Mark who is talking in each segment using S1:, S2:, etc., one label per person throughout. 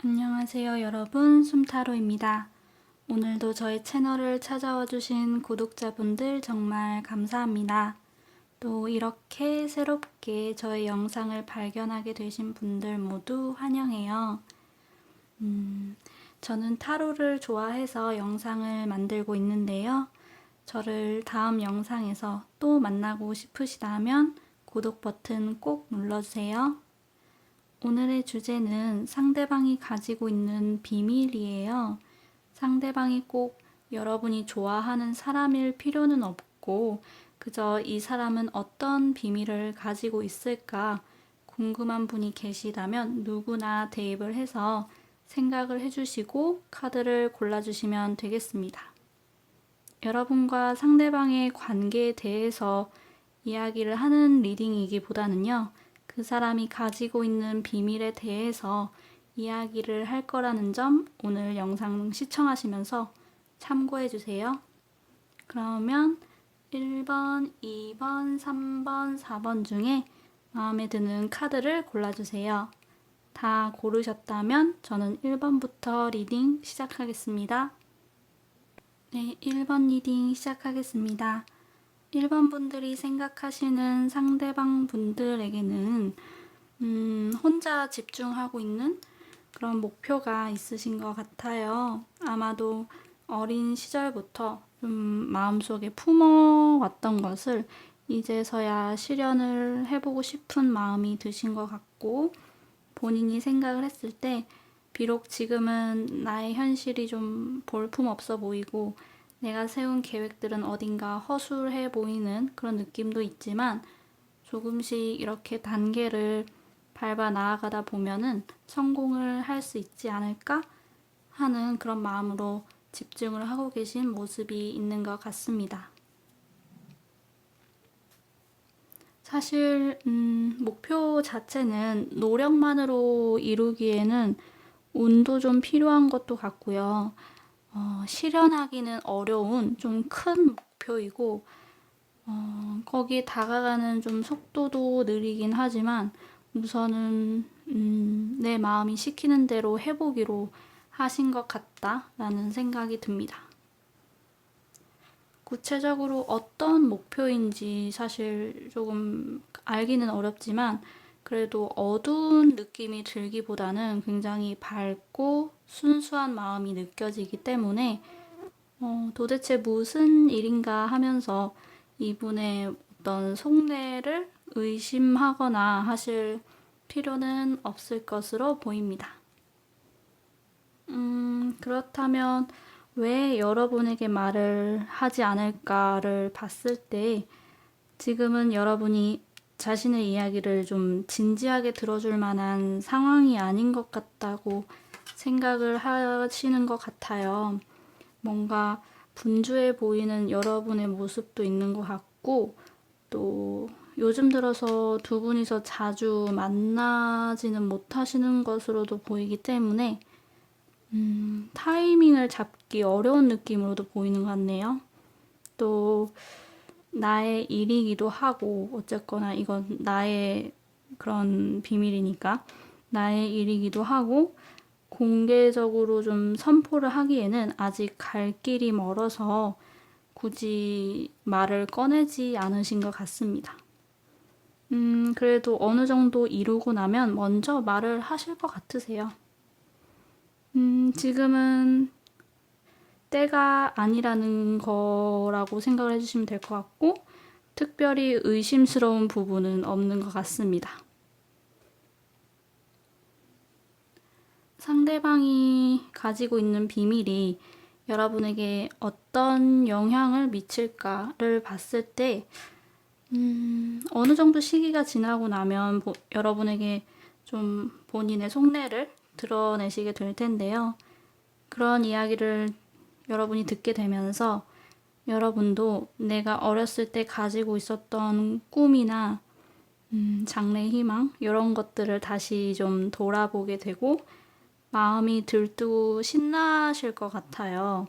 S1: 안녕하세요 여러분, 숨타로입니다. 오늘도 저희 채널을 찾아와 주신 구독자분들 정말 감사합니다. 또 이렇게 새롭게 저의 영상을 발견하게 되신 분들 모두 환영해요. 저는 타로를 좋아해서 영상을 만들고 있는데요. 저를 다음 영상에서 또 만나고 싶으시다면 구독 버튼 꼭 눌러주세요. 오늘의 주제는 상대방이 가지고 있는 비밀이에요. 상대방이 꼭 여러분이 좋아하는 사람일 필요는 없고 그저 이 사람은 어떤 비밀을 가지고 있을까 궁금한 분이 계시다면 누구나 대입을 해서 생각을 해주시고 카드를 골라주시면 되겠습니다. 여러분과 상대방의 관계에 대해서 이야기를 하는 리딩이기보다는요. 그 사람이 가지고 있는 비밀에 대해서 이야기를 할 거라는 점 오늘 영상 시청하시면서 참고해 주세요. 그러면 1번, 2번, 3번, 4번 중에 마음에 드는 카드를 골라주세요. 다 고르셨다면 저는 1번부터 리딩 시작하겠습니다. 네, 1번 리딩 시작하겠습니다. 1번 분들이 생각하시는 상대방 분들에게는 혼자 집중하고 있는 그런 목표가 있으신 것 같아요. 아마도 어린 시절부터 좀 마음속에 품어왔던 것을 이제서야 실현을 해보고 싶은 마음이 드신 것 같고 본인이 생각을 했을 때 비록 지금은 나의 현실이 좀 볼품없어 보이고 내가 세운 계획들은 어딘가 허술해 보이는 그런 느낌도 있지만 조금씩 이렇게 단계를 밟아 나아가다 보면은 성공을 할 수 있지 않을까 하는 그런 마음으로 집중을 하고 계신 모습이 있는 것 같습니다. 사실 목표 자체는 노력만으로 이루기에는 운도 좀 필요한 것도 같고요. 실현하기는 어려운 좀 큰 목표이고 거기에 다가가는 좀 속도도 느리긴 하지만 우선은 내 마음이 시키는 대로 해보기로 하신 것 같다라는 생각이 듭니다. 구체적으로 어떤 목표인지 사실 조금 알기는 어렵지만 그래도 어두운 느낌이 들기보다는 굉장히 밝고 순수한 마음이 느껴지기 때문에 도대체 무슨 일인가 하면서 이분의 어떤 속내를 의심하거나 하실 필요는 없을 것으로 보입니다. 그렇다면 왜 여러분에게 말을 하지 않을까를 봤을 때 지금은 여러분이 자신의 이야기를 좀 진지하게 들어줄 만한 상황이 아닌 것 같다고 생각을 하시는 것 같아요. 뭔가 분주해 보이는 여러분의 모습도 있는 것 같고 또 요즘 들어서 두 분이서 자주 만나지는 못하시는 것으로도 보이기 때문에 타이밍을 잡기 어려운 느낌으로도 보이는 것 같네요. 또 나의 일이기도 하고 어쨌거나 이건 나의 그런 비밀이니까 나의 일이기도 하고 공개적으로 좀 선포를 하기에는 아직 갈 길이 멀어서 굳이 말을 꺼내지 않으신 것 같습니다. 그래도 어느 정도 이루고 나면 먼저 말을 하실 것 같으세요. 지금은 때가 아니라는 거라고 생각을 해주시면 될 것 같고 특별히 의심스러운 부분은 없는 것 같습니다. 상대방이 가지고 있는 비밀이 여러분에게 어떤 영향을 미칠까를 봤을 때 어느 정도 시기가 지나고 나면 여러분에게 좀 본인의 속내를 드러내시게 될 텐데요. 그런 이야기를 여러분이 듣게 되면서 여러분도 내가 어렸을 때 가지고 있었던 꿈이나 장래 희망 이런 것들을 다시 좀 돌아보게 되고 마음이 들뜨고 신나실 것 같아요.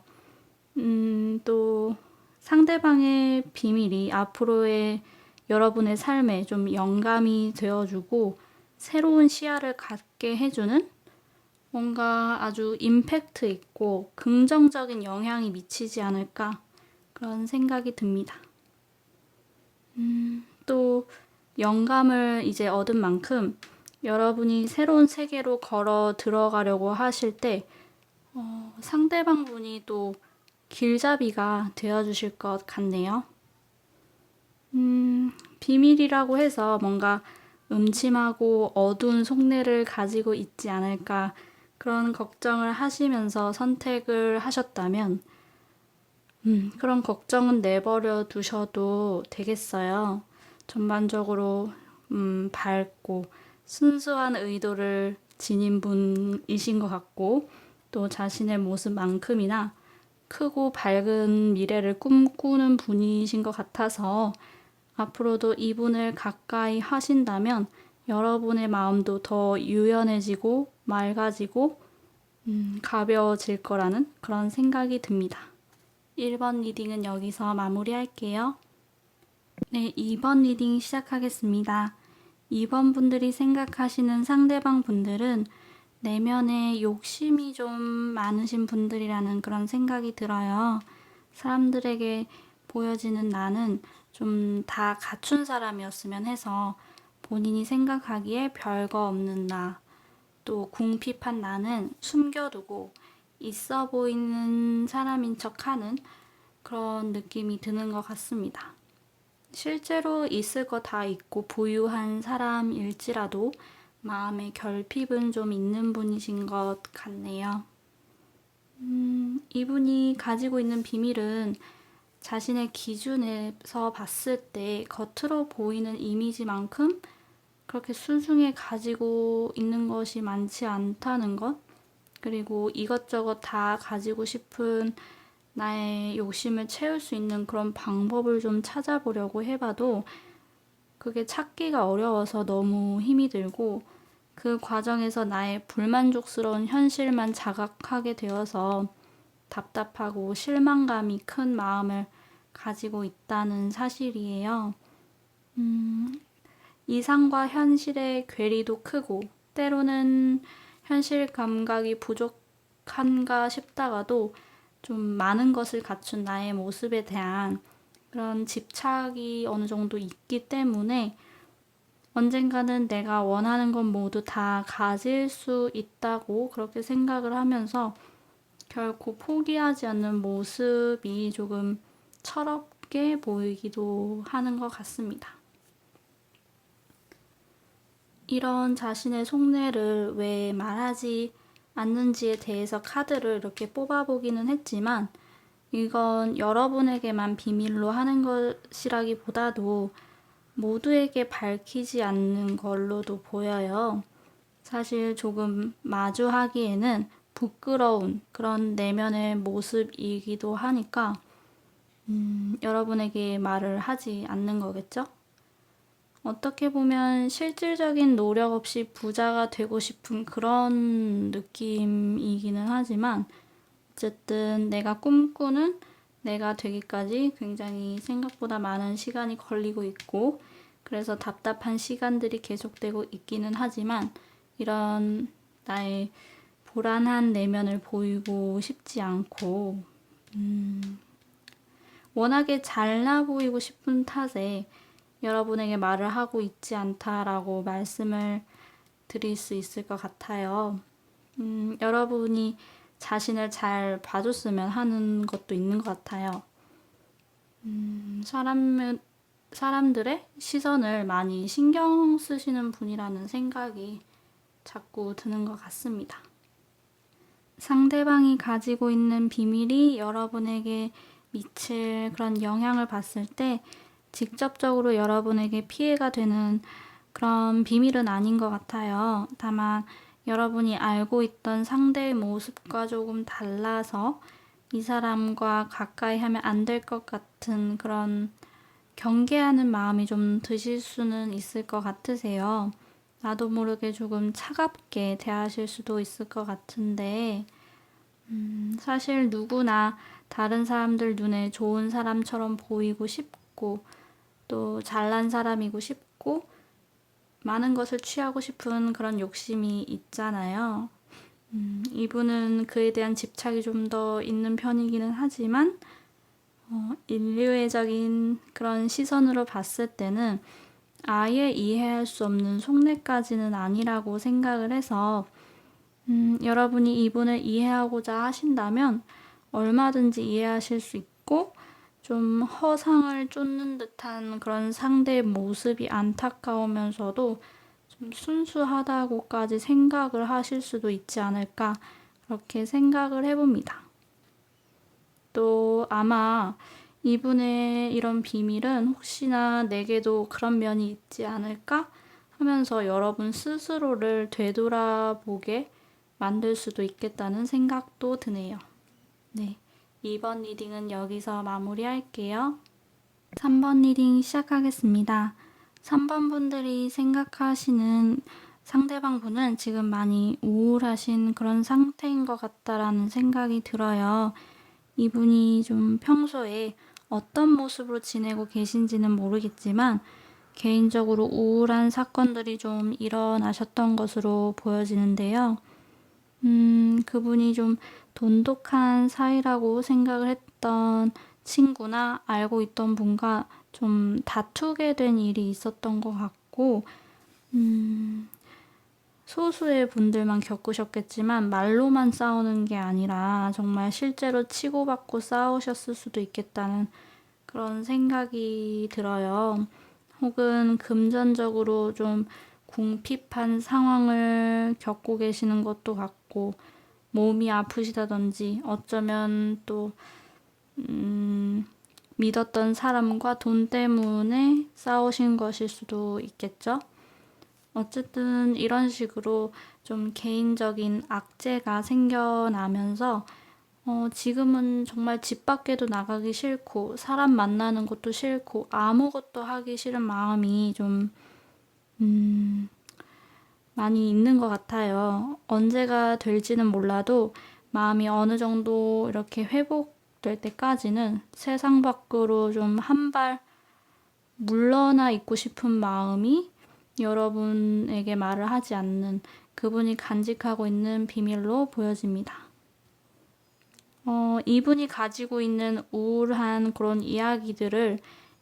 S1: 또 상대방의 비밀이 앞으로의 여러분의 삶에 좀 영감이 되어주고 새로운 시야를 갖게 해주는 뭔가 아주 임팩트 있고 긍정적인 영향이 미치지 않을까 그런 생각이 듭니다. 또 영감을 이제 얻은 만큼 여러분이 새로운 세계로 걸어 들어가려고 하실 때 상대방 분이 또 길잡이가 되어주실 것 같네요. 비밀이라고 해서 뭔가 음침하고 어두운 속내를 가지고 있지 않을까 그런 걱정을 하시면서 선택을 하셨다면 그런 걱정은 내버려 두셔도 되겠어요. 전반적으로 밝고 순수한 의도를 지닌 분이신 것 같고 또 자신의 모습만큼이나 크고 밝은 미래를 꿈꾸는 분이신 것 같아서 앞으로도 이분을 가까이 하신다면 여러분의 마음도 더 유연해지고 맑아지고 가벼워질 거라는 그런 생각이 듭니다. 1번 리딩은 여기서 마무리할게요. 네, 2번 리딩 시작하겠습니다. 2번 분들이 생각하시는 상대방 분들은 내면에 욕심이 좀 많으신 분들이라는 그런 생각이 들어요. 사람들에게 보여지는 나는 좀 다 갖춘 사람이었으면 해서 본인이 생각하기에 별거 없는 나, 또 궁핍한 나는 숨겨두고 있어 보이는 사람인 척하는 그런 느낌이 드는 것 같습니다. 실제로 있을 거 다 있고 부유한 사람일지라도 마음의 결핍은 좀 있는 분이신 것 같네요. 이분이 가지고 있는 비밀은 자신의 기준에서 봤을 때 겉으로 보이는 이미지만큼 그렇게 순수하게 가지고 있는 것이 많지 않다는 것, 그리고 이것저것 다 가지고 싶은 나의 욕심을 채울 수 있는 그런 방법을 좀 찾아보려고 해봐도 그게 찾기가 어려워서 너무 힘이 들고 그 과정에서 나의 불만족스러운 현실만 자각하게 되어서 답답하고 실망감이 큰 마음을 가지고 있다는 사실이에요. 이상과 현실의 괴리도 크고 때로는 현실 감각이 부족한가 싶다가도 좀 많은 것을 갖춘 나의 모습에 대한 그런 집착이 어느 정도 있기 때문에 언젠가는 내가 원하는 건 모두 다 가질 수 있다고 그렇게 생각을 하면서 결코 포기하지 않는 모습이 조금 철없게 보이기도 하는 것 같습니다. 이런 자신의 속내를 왜 말하지 않는지에 대해서 카드를 이렇게 뽑아보기는 했지만 이건 여러분에게만 비밀로 하는 것이라기보다도 모두에게 밝히지 않는 걸로도 보여요. 사실 조금 마주하기에는 부끄러운 그런 내면의 모습이기도 하니까 여러분에게 말을 하지 않는 거겠죠? 어떻게 보면 실질적인 노력 없이 부자가 되고 싶은 그런 느낌이기는 하지만 어쨌든 내가 꿈꾸는 내가 되기까지 굉장히 생각보다 많은 시간이 걸리고 있고 그래서 답답한 시간들이 계속되고 있기는 하지만 이런 나의 불안한 내면을 보이고 싶지 않고 워낙에 잘나 보이고 싶은 탓에 여러분에게 말을 하고 있지 않다라고 말씀을 드릴 수 있을 것 같아요. 여러분이 자신을 잘 봐줬으면 하는 것도 있는 것 같아요. 사람들의 시선을 많이 신경 쓰시는 분이라는 생각이 자꾸 드는 것 같습니다. 상대방이 가지고 있는 비밀이 여러분에게 미칠 그런 영향을 봤을 때 직접적으로 여러분에게 피해가 되는 그런 비밀은 아닌 것 같아요. 다만 여러분이 알고 있던 상대의 모습과 조금 달라서 이 사람과 가까이 하면 안 될 것 같은 그런 경계하는 마음이 좀 드실 수는 있을 것 같으세요. 나도 모르게 조금 차갑게 대하실 수도 있을 것 같은데 사실 누구나 다른 사람들 눈에 좋은 사람처럼 보이고 싶고 또 잘난 사람이고 싶고 많은 것을 취하고 싶은 그런 욕심이 있잖아요. 이분은 그에 대한 집착이 좀 더 있는 편이기는 하지만 인류애적인 그런 시선으로 봤을 때는 아예 이해할 수 없는 속내까지는 아니라고 생각을 해서 여러분이 이분을 이해하고자 하신다면 얼마든지 이해하실 수 있고 좀 허상을 쫓는 듯한 그런 상대의 모습이 안타까우면서도 좀 순수하다고까지 생각을 하실 수도 있지 않을까 그렇게 생각을 해봅니다. 또 아마 이분의 이런 비밀은 혹시나 내게도 그런 면이 있지 않을까 하면서 여러분 스스로를 되돌아보게 만들 수도 있겠다는 생각도 드네요. 네, 2번 리딩은 여기서 마무리할게요. 3번 리딩 시작하겠습니다. 3번 분들이 생각하시는 상대방 분은 지금 많이 우울하신 그런 상태인 것 같다라는 생각이 들어요. 이분이 좀 평소에 어떤 모습으로 지내고 계신지는 모르겠지만 개인적으로 우울한 사건들이 좀 일어나셨던 것으로 보여지는데요. 그분이 좀 돈독한 사이라고 생각을 했던 친구나 알고 있던 분과 좀 다투게 된 일이 있었던 것 같고, 소수의 분들만 겪으셨겠지만 말로만 싸우는 게 아니라 정말 실제로 치고받고 싸우셨을 수도 있겠다는 그런 생각이 들어요. 혹은 금전적으로 좀 궁핍한 상황을 겪고 계시는 것도 같고 몸이 아프시다든지 어쩌면 또 믿었던 사람과 돈 때문에 싸우신 것일 수도 있겠죠. 어쨌든 이런 식으로 좀 개인적인 악재가 생겨나면서 지금은 정말 집 밖에도 나가기 싫고 사람 만나는 것도 싫고 아무것도 하기 싫은 마음이 좀 많이 있는 것 같아요. 언제가 될지는 몰라도 마음이 어느 정도 이렇게 회복될 때까지는 세상 밖으로 좀 한 발 물러나 있고 싶은 마음이 여러분에게 말을 하지 않는 그분이 간직하고 있는 비밀로 보여집니다. 이분이 가지고 있는 우울한 그런 이야기들을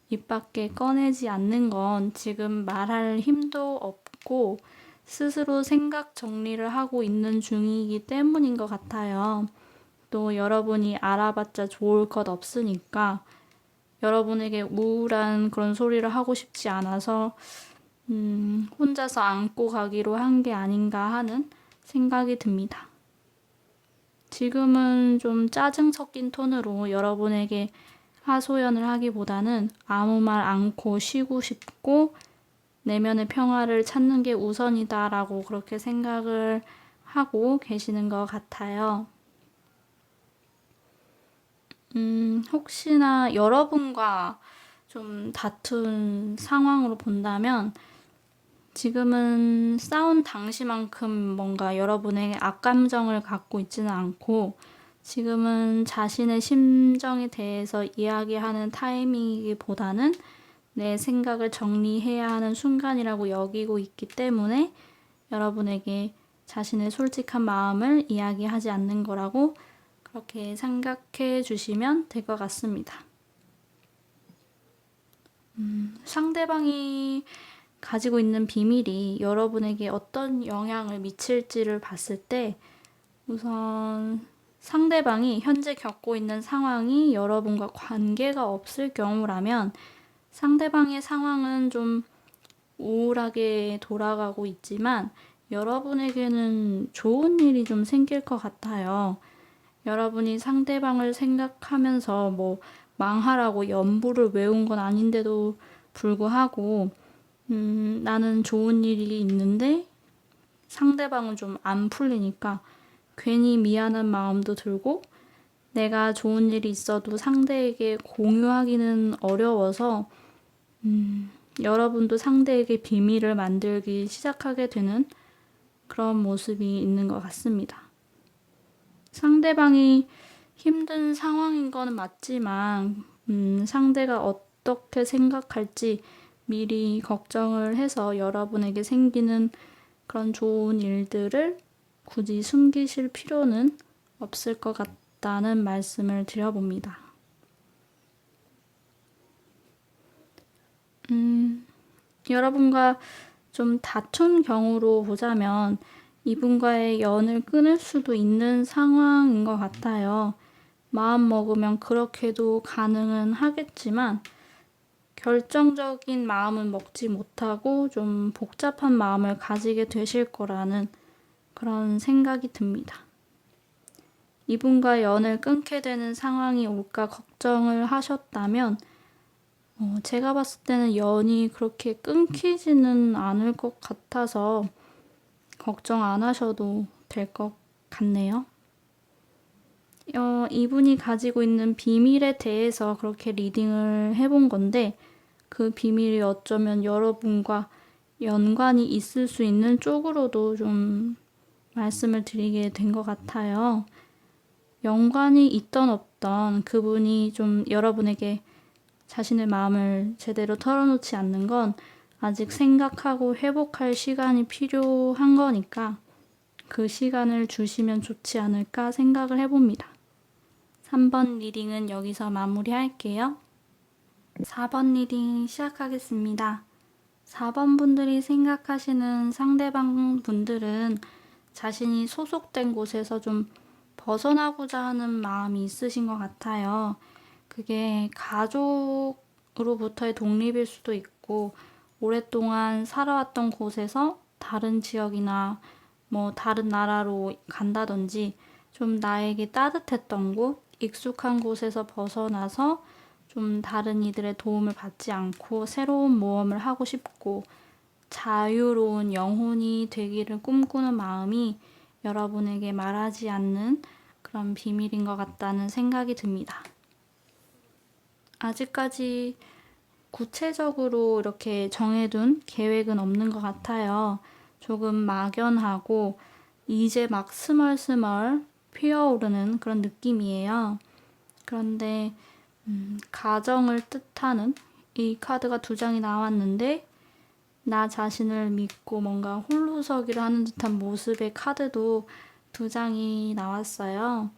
S1: 입 밖에 꺼내지 않는 건 지금 말할 힘도 없고 스스로 생각 정리를 하고 있는 중이기 때문인 것 같아요. 또 여러분이 알아봤자 좋을 것 없으니까 여러분에게 우울한 그런 소리를 하고 싶지 않아서 혼자서 안고 가기로 한 게 아닌가 하는 생각이 듭니다. 지금은 좀 짜증 섞인 톤으로 여러분에게 하소연을 하기보다는 아무 말 않고 쉬고 싶고 내면의 평화를 찾는 게 우선이다라고 그렇게 생각을 하고 계시는 것 같아요. 혹시나 여러분과 좀 다툰 상황으로 본다면 지금은 싸운 당시만큼 뭔가 여러분의 악감정을 갖고 있지는 않고 지금은 자신의 심정에 대해서 이야기하는 타이밍이기보다는 내 생각을 정리해야 하는 순간이라고 여기고 있기 때문에 여러분에게 자신의 솔직한 마음을 이야기하지 않는 거라고 그렇게 생각해 주시면 될 것 같습니다. 상대방이 가지고 있는 비밀이 여러분에게 어떤 영향을 미칠지를 봤을 때 우선 상대방이 현재 겪고 있는 상황이 여러분과 관계가 없을 경우라면 상대방의 상황은 좀 우울하게 돌아가고 있지만 여러분에게는 좋은 일이 좀 생길 것 같아요. 여러분이 상대방을 생각하면서 뭐 망하라고 연부를 외운 건 아닌데도 불구하고 나는 좋은 일이 있는데 상대방은 좀 안 풀리니까 괜히 미안한 마음도 들고 내가 좋은 일이 있어도 상대에게 공유하기는 어려워서 여러분도 상대에게 비밀을 만들기 시작하게 되는 그런 모습이 있는 것 같습니다. 상대방이 힘든 상황인 거는 맞지만 상대가 어떻게 생각할지 미리 걱정을 해서 여러분에게 생기는 그런 좋은 일들을 굳이 숨기실 필요는 없을 것 같다는 말씀을 드려봅니다. 여러분과 좀 다툰 경우로 보자면 이분과의 연을 끊을 수도 있는 상황인 것 같아요. 마음 먹으면 그렇게도 가능은 하겠지만 결정적인 마음은 먹지 못하고 좀 복잡한 마음을 가지게 되실 거라는 그런 생각이 듭니다. 이분과 연을 끊게 되는 상황이 올까 걱정을 하셨다면 제가 봤을 때는 연이 그렇게 끊기지는 않을 것 같아서 걱정 안 하셔도 될 것 같네요. 이분이 가지고 있는 비밀에 대해서 그렇게 리딩을 해본 건데 그 비밀이 어쩌면 여러분과 연관이 있을 수 있는 쪽으로도 좀 말씀을 드리게 된 것 같아요. 연관이 있던 없던 그분이 좀 여러분에게 자신의 마음을 제대로 털어놓지 않는 건 아직 생각하고 회복할 시간이 필요한 거니까 그 시간을 주시면 좋지 않을까 생각을 해봅니다. 3번 리딩은 여기서 마무리할게요. 4번 리딩 시작하겠습니다. 4번 분들이 생각하시는 상대방 분들은 자신이 소속된 곳에서 좀 벗어나고자 하는 마음이 있으신 것 같아요. 그게 가족으로부터의 독립일 수도 있고 오랫동안 살아왔던 곳에서 다른 지역이나 뭐 다른 나라로 간다든지 좀 나에게 따뜻했던 곳, 익숙한 곳에서 벗어나서 좀 다른 이들의 도움을 받지 않고 새로운 모험을 하고 싶고 자유로운 영혼이 되기를 꿈꾸는 마음이 여러분에게 말하지 않는 그런 비밀인 것 같다는 생각이 듭니다. 아직까지 구체적으로 이렇게 정해둔 계획은 없는 것 같아요. 조금 막연하고 이제 막 스멀스멀 피어오르는 그런 느낌이에요. 그런데 가정을 뜻하는 이 카드가 2장이 나왔는데 나 자신을 믿고 뭔가 홀로서기를 하는 듯한 모습의 카드도 2장이 나왔어요.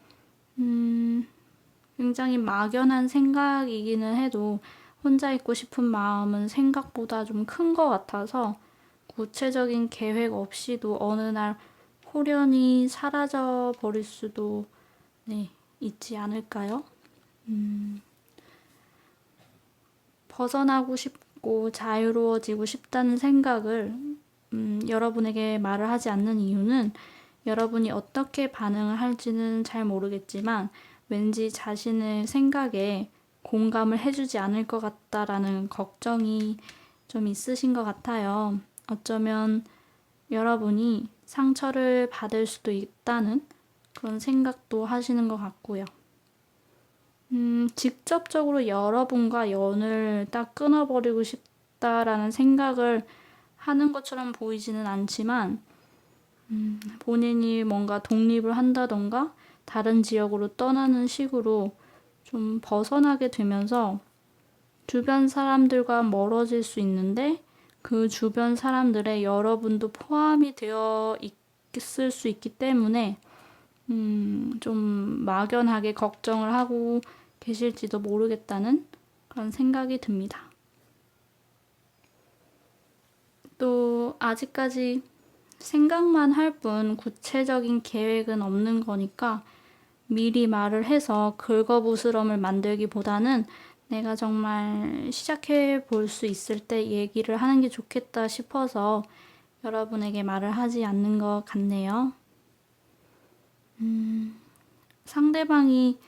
S1: 굉장히 막연한 생각이기는 해도 혼자 있고 싶은 마음은 생각보다 좀 큰 것 같아서 구체적인 계획 없이도 어느 날 호련히 사라져 버릴 수도 있지 않을까요? 벗어나고 싶고 자유로워지고 싶다는 생각을 여러분에게 말을 하지 않는 이유는 여러분이 어떻게 반응을 할지는 잘 모르겠지만 왠지 자신의 생각에 공감을 해주지 않을 것 같다라는 걱정이 좀 있으신 것 같아요. 어쩌면 여러분이 상처를 받을 수도 있다는 그런 생각도 하시는 것 같고요. 직접적으로 여러분과 연을 딱 끊어버리고 싶다라는 생각을 하는 것처럼 보이지는 않지만 본인이 뭔가 독립을 한다던가 다른 지역으로 떠나는 식으로 좀 벗어나게 되면서 주변 사람들과 멀어질 수 있는데 그 주변 사람들의 여러분도 포함이 되어 있을 수 있기 때문에 좀 막연하게 걱정을 하고 계실지도 모르겠다는 그런 생각이 듭니다. 또 아직까지 생각만 할 뿐 구체적인 계획은 없는 거니까 미리 말을 해서 긁어부스럼을 만들기보다는 내가 정말 시작해 볼 수 있을 때 얘기를 하는 게 좋겠다 싶어서 여러분에게 말을 하지 않는 것 같네요. 상대방이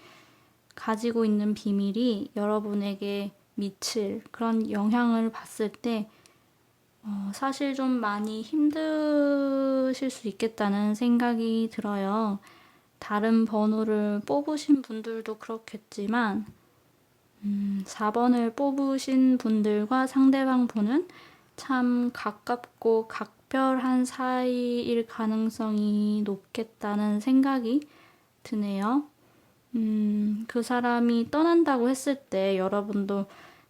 S1: 가지고 있는 비밀이 여러분에게 미칠 그런 영향을 봤을 때 사실 좀 많이 힘드실 수 있겠다는 생각이 들어요. 다른 번호를 뽑으신 분들도 그렇겠지만 4번을 뽑으신 분들과 상대방 분은 참 가깝고 각별한 사이일 가능성이 높겠다는 생각이 드네요. 그 사람이 떠난다고 했을 때 여러분도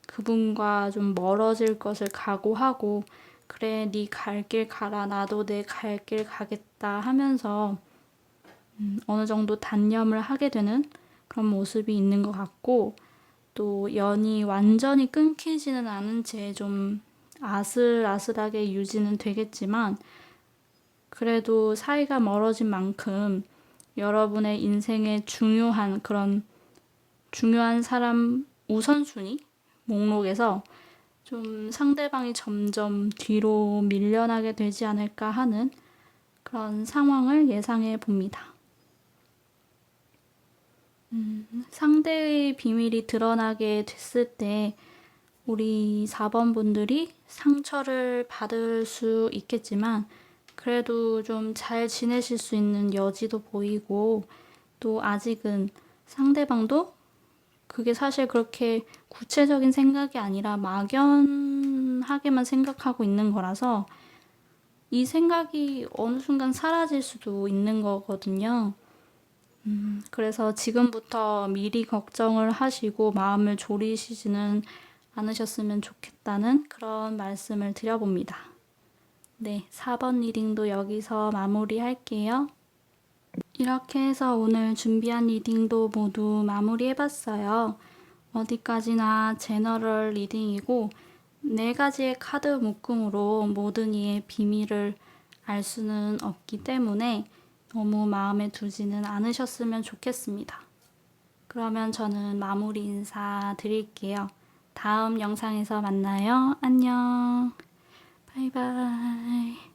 S1: 그분과 좀 멀어질 것을 각오하고 그래, 네 갈 길 가라. 나도 내 갈 길 가겠다 하면서 어느 정도 단념을 하게 되는 그런 모습이 있는 것 같고, 또 연이 완전히 끊기지는 않은 채 좀 아슬아슬하게 유지는 되겠지만, 그래도 사이가 멀어진 만큼 여러분의 인생의 중요한 그런 중요한 사람 우선순위 목록에서 좀 상대방이 점점 뒤로 밀려나게 되지 않을까 하는 그런 상황을 예상해 봅니다. 상대의 비밀이 드러나게 됐을 때 우리 4번 분들이 상처를 받을 수 있겠지만 그래도 좀 잘 지내실 수 있는 여지도 보이고, 또 아직은 상대방도 그게 사실 그렇게 구체적인 생각이 아니라 막연하게만 생각하고 있는 거라서 이 생각이 어느 순간 사라질 수도 있는 거거든요. 그래서 지금부터 미리 걱정을 하시고 마음을 졸이시지는 않으셨으면 좋겠다는 그런 말씀을 드려봅니다. 네, 4번 리딩도 여기서 마무리할게요. 이렇게 해서 오늘 준비한 리딩도 모두 마무리해봤어요. 어디까지나 제너럴 리딩이고 4가지의 카드 묶음으로 모든 이의 비밀을 알 수는 없기 때문에 너무 마음에 두지는 않으셨으면 좋겠습니다. 그러면 저는 마무리 인사 드릴게요. 다음 영상에서 만나요. 안녕. 바이바이.